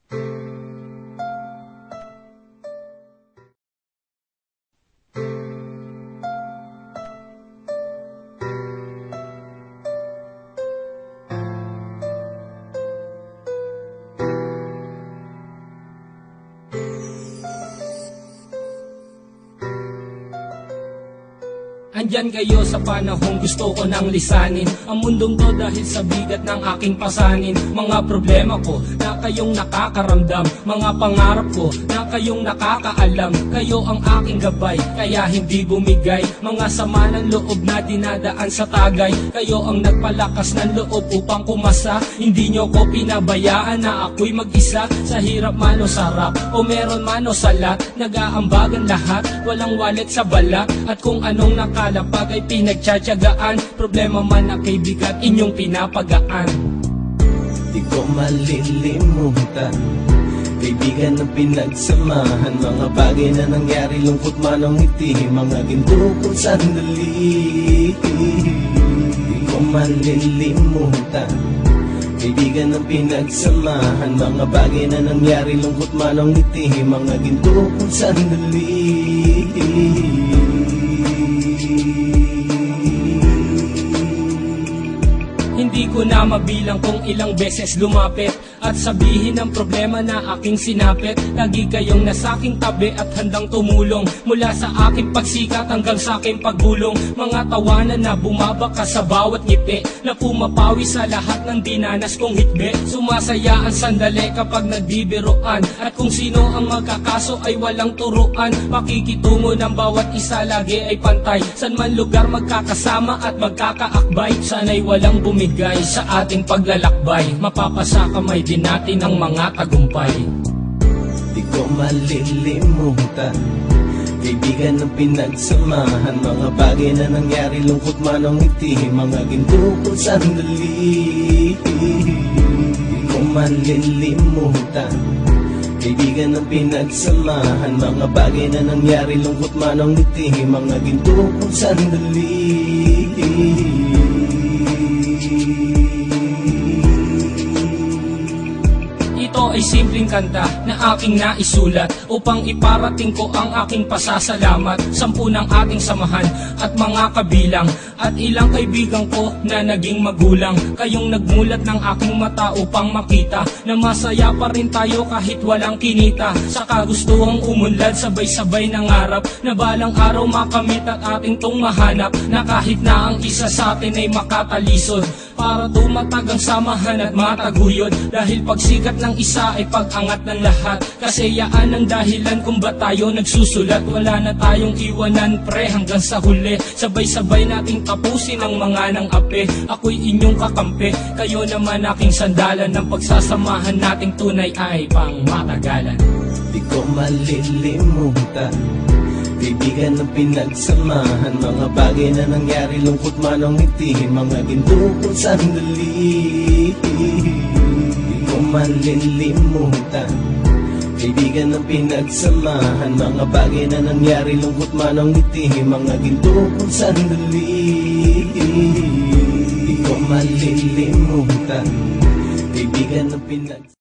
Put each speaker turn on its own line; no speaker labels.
Andyan kayo sa panahong gusto ko nang lisanin ang mundong to dahil sa bigat ng aking pasanin. Mga problema ko na kayong nakakaramdam, mga pangarap ko na kayong nakakaalam. Kayo ang aking gabay, kaya hindi bumigay. Mga sama ng loob na dinadaan sa tagay, kayo ang nagpalakas ng loob upang kumasa. Hindi nyo ko pinabayaan na ako'y mag-isa. Sa hirap man o sarap, o meron man o salat, nag-aambagan lahat, walang wallet sa balat. At kung anong nakalapag ay pinagtsatsagaan, problema man na kay bigat, inyong pinapagaan.
Di ko malilimutan, kaibigan ng pinagsamahan, mga bagay na nangyari, lungkot man ang ngiti, mga ginto kong sandali. Di ko malilimutan, kaibigan ng pinagsamahan, mga bagay na nangyari, lungkot man ang ngiti, mga ginto kong sandali.
Hindi ko na mabilang kung ilang beses lumapit at sabihin ang problema na aking sinapit. Lagi kayong nasa aking tabi at handang tumulong, mula sa aking pagsikat hanggang sa aking paggulong. Mga tawanan na bumabaka sa bawat ngiti, na pumapawi sa lahat ng dinanas kong hitbe. Sumasaya ang sandali kapag nagbibiroan, at kung sino ang magkakaso ay walang turuan. Pakikitungo ng bawat isa lagi ay pantay, san man lugar magkakasama at magkakaakbay. Sana'y walang bumigay sa ating paglalakbay, mapapasa kamay din natin ang mga tagumpay.
Di ko malilimutan, kaibigan ng pinagsamahan, mga bagay na nangyari, lungkot man ang ngiti, mga ginto kong sandali. Di ko malilimutan, kaibigan ng pinagsamahan, mga bagay na nangyari, lungkot man ang ngiti, mga ginto kong sandali.
Ito ay simpleng kanta na aking naisulat upang iparating ko ang aking pasasalamat. 10 ng ating samahan at mga kabilang, at ilang kaibigan ko na naging magulang. Kayong nagmulat ng aking mata upang makita na masaya pa rin tayo kahit walang kinita. Sa kagustuhang umunlad, sabay-sabay nangarap na balang araw makamit at ating tong mahanap, na kahit na ang isa sa atin ay makatalisod, para tumatag ang samahan at mataguyod. Dahil pagsikat ng isa ay pag-angat ng lahat, kasayaan ang dahilan kung ba tayo nagsusulat. Wala na tayong iwanan pre hanggang sa huli, sabay-sabay nating tapusin ang mga nang ape. Ako'y inyong kakampi, kayo naman aking sandalan, ng pagsasamahan nating tunay ay pang matagalan.
Di ko malilimutan, kaibigan ng pinagsamahan, mga bagay na nangyari, lungkot man ang ngiti, mga ginto kong sandali. Di ko malilimutan, kaibigan ng pinagsamahan, mga bagay na nangyari, lungkot man ang ngiti, mga ginto kong sandali. Di ko malilimutan, kaibigan ng pinagsamahan.